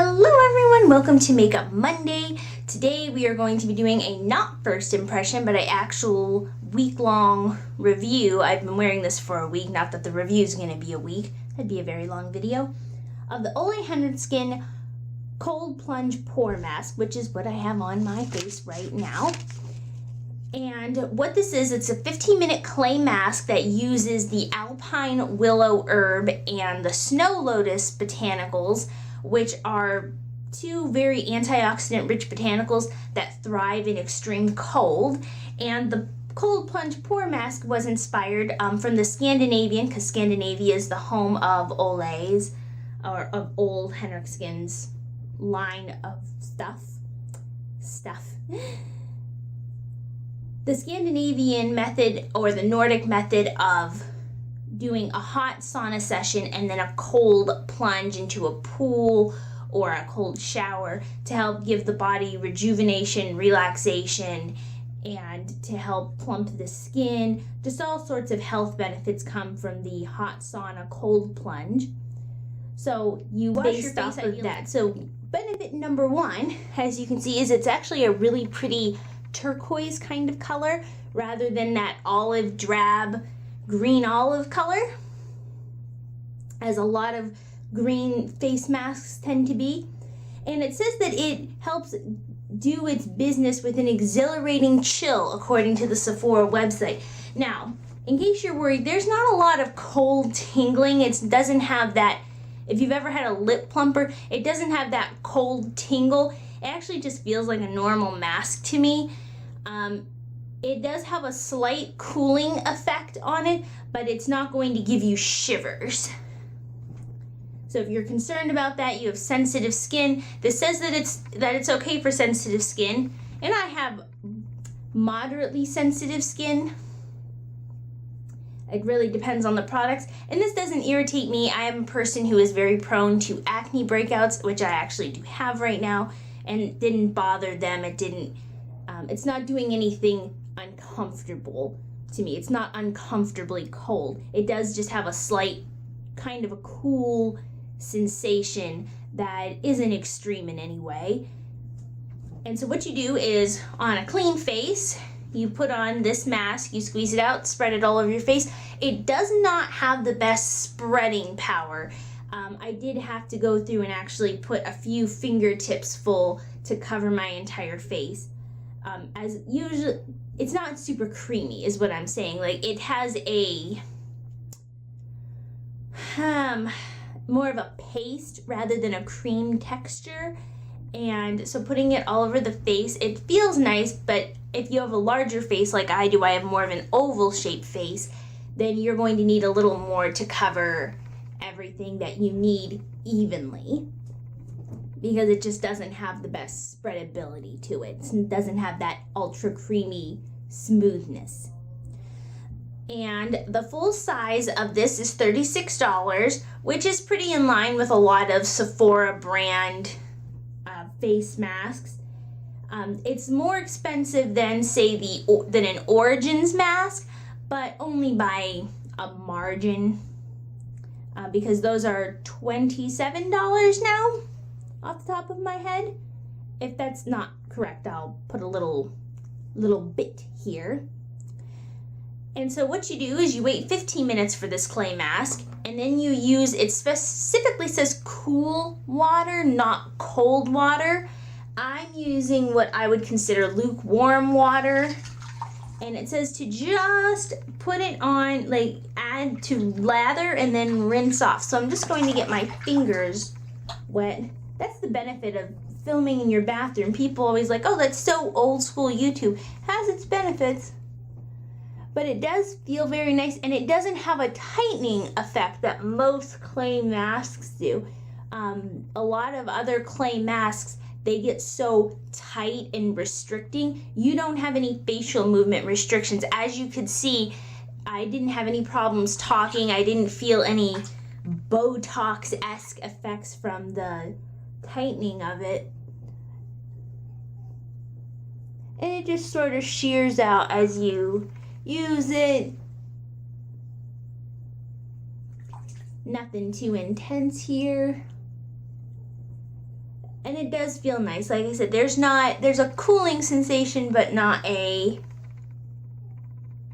Hello everyone, welcome to Makeup Monday. Today we are going to be doing a not first impression, but an actual week-long review. I've been wearing this for a week, not that the review is going to be a week. That'd be a very long video. Of the Ole Henriksen Cold Plunge Pore Mask, which is what I have on my face right now. And what this is, it's a 15-minute clay mask that uses the alpine willow herb and the snow lotus botanicals, which are two very antioxidant-rich botanicals that thrive in extreme cold. And the Cold Plunge Pore Mask was inspired from the Scandinavian, because Scandinavia is the home of Ole's, or of Ole Henriksen's line of stuff. The Scandinavian method, or the Nordic method of doing a hot sauna session and then a cold plunge into a pool or a cold shower to help give the body rejuvenation, relaxation, and to help plump the skin. Just all sorts of health benefits come from the hot sauna cold plunge. So you based off of that. So benefit number one, as you can see, is it's actually a really pretty turquoise kind of color rather than that olive drab green olive color, as a lot of green face masks tend to be. And it says that it helps do its business with an exhilarating chill, according to the Sephora website. Now, in case you're worried, there's not a lot of cold tingling. It doesn't have that, if you've ever had a lip plumper, it doesn't have that cold tingle. It actually just feels like a normal mask to me. It does have a slight cooling effect on it, but it's not going to give you shivers. So if you're concerned about that, you have sensitive skin. This says that it's okay for sensitive skin, and I have moderately sensitive skin. It really depends on the products, and this doesn't irritate me. I am a person who is very prone to acne breakouts, which I actually do have right now, and it didn't bother them. It didn't. It's not doing anything uncomfortable to me. It's not uncomfortably cold. It does just have a slight kind of a cool sensation that isn't extreme in any way. And so what you do is, on a clean face, you put on this mask, you squeeze it out, spread it all over your face. It does not have the best spreading power. I did have to go through and actually put a few fingertips full to cover my entire face. As usually, it's not super creamy is what I'm saying. Like, it has a more of a paste rather than a cream texture. And so putting it all over the face, it feels nice, but if you have a larger face like I do, I have more of an oval shaped face, then you're going to need a little more to cover everything that you need evenly, because it just doesn't have the best spreadability to it. It doesn't have that ultra creamy smoothness. And the full size of this is $36, which is pretty in line with a lot of Sephora brand face masks. It's more expensive than, say, than an Origins mask, but only by a margin, because those are $27 now, off the top of my head. If that's not correct, I'll put a little bit here. And so what you do is you wait 15 minutes for this clay mask, and then you use, it specifically says cool water, not cold water. I'm using what I would consider lukewarm water, and it says to just put it on, like, add to lather and then rinse off. So I'm just going to get my fingers wet. That's the benefit of filming in your bathroom. People always like, oh, that's so old school YouTube. It has its benefits, but it does feel very nice, and it doesn't have a tightening effect that most clay masks do. A lot of other clay masks, they get so tight and restricting. You don't have any facial movement restrictions. As you could see, I didn't have any problems talking. I didn't feel any Botox-esque effects from the tightening of it. And it just sort of shears out as you use it. Nothing too intense here. And it does feel nice. Like I said, there's a cooling sensation, but not a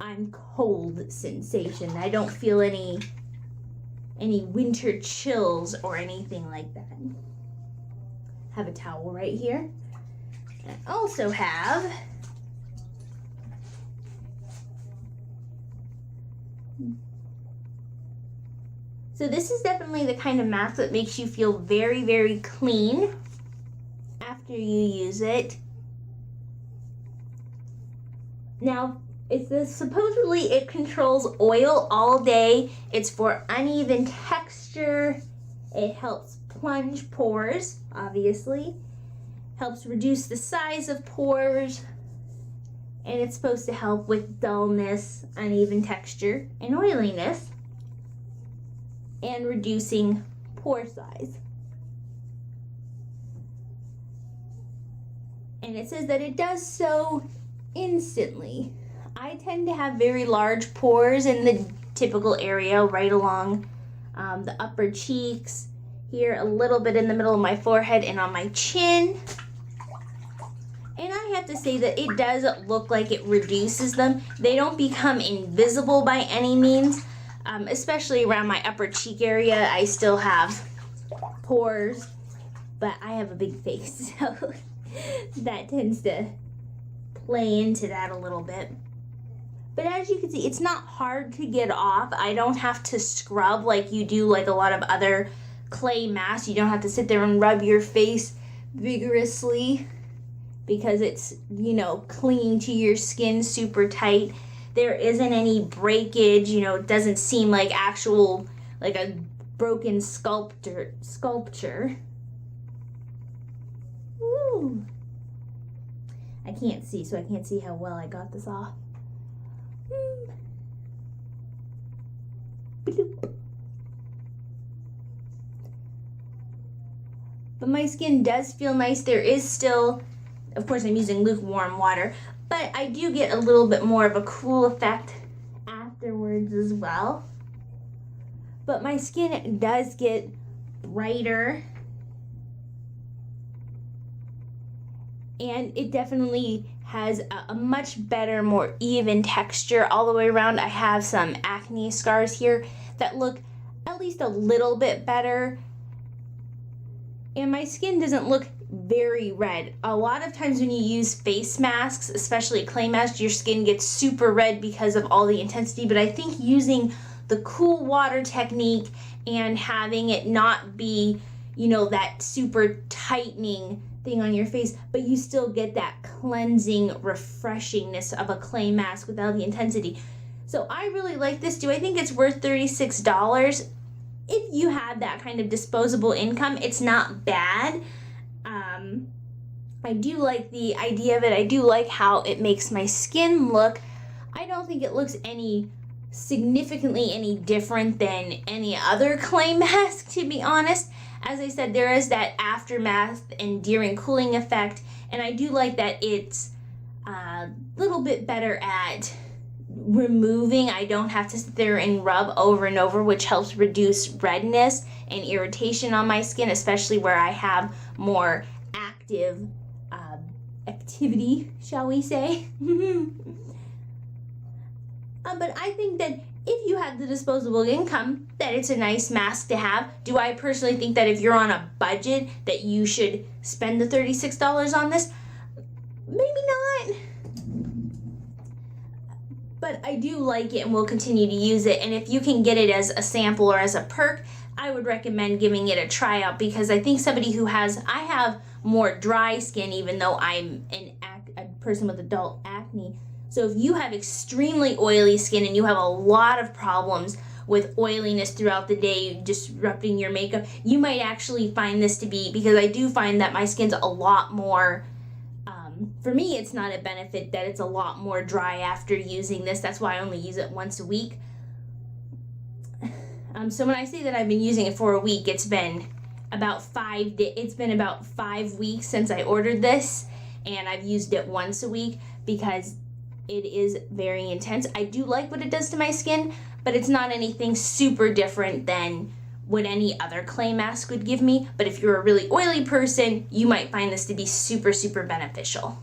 I'm cold sensation. I don't feel any winter chills or anything like that. Have a towel right here. And I also have so this is definitely the kind of mask that makes you feel very, very clean after you use it. Now, supposedly it controls oil all day. It's for uneven texture. It helps plunge pores, obviously. Helps reduce the size of pores. And it's supposed to help with dullness, uneven texture, and oiliness. And reducing pore size. And it says that it does so instantly. I tend to have very large pores in the typical area right along the upper cheeks, here a little bit in the middle of my forehead and on my chin. And I have to say that it does look like it reduces them. They don't become invisible by any means, especially around my upper cheek area. I still have pores, but I have a big face, so that tends to play into that a little bit. But as you can see, it's not hard to get off. I don't have to scrub like you do like a lot of other clay masks. You don't have to sit there and rub your face vigorously because it's, you know, clinging to your skin super tight. There isn't any breakage, you know, it doesn't seem like actual, like a broken sculpture. Woo. I can't see, so I can't see how well I got this off. But my skin does feel nice. There is still, of course I'm using lukewarm water, but I do get a little bit more of a cool effect afterwards as well. But my skin does get brighter. And it definitely has a much better, more even texture all the way around. I have some acne scars here that look at least a little bit better. And my skin doesn't look very red. A lot of times when you use face masks, especially clay masks, your skin gets super red because of all the intensity. But I think using the cool water technique and having it not be, you know, that super tightening thing on your face, but you still get that cleansing refreshingness of a clay mask without the intensity. So I really like this. Do I think it's worth $36? If you have that kind of disposable income, it's not bad. I do like the idea of it. I do like how it makes my skin look. I don't think it looks significantly any different than any other clay mask, to be honest. As I said, there is that aftermath endearing cooling effect, and I do like that it's a little bit better at removing. I don't have to sit there and rub over and over, which helps reduce redness and irritation on my skin, especially where I have more active activity, shall we say. But I think that if you have the disposable income, that it's a nice mask to have. Do I personally think that if you're on a budget that you should spend the $36 on this? Maybe not. But I do like it and will continue to use it. And if you can get it as a sample or as a perk, I would recommend giving it a try out, because I think somebody who I have more dry skin, even though I'm a person with adult acne. So if you have extremely oily skin and you have a lot of problems with oiliness throughout the day, disrupting your makeup, you might actually find this to be, because I do find that my skin's a lot more, for me it's not a benefit that it's a lot more dry after using this. That's why I only use it once a week. So when I say that I've been using it for a week, it's been about 5 weeks since I ordered this, and I've used it once a week because it is very intense. I do like what it does to my skin, but it's not anything super different than what any other clay mask would give me, but if you're a really oily person, you might find this to be super, super beneficial.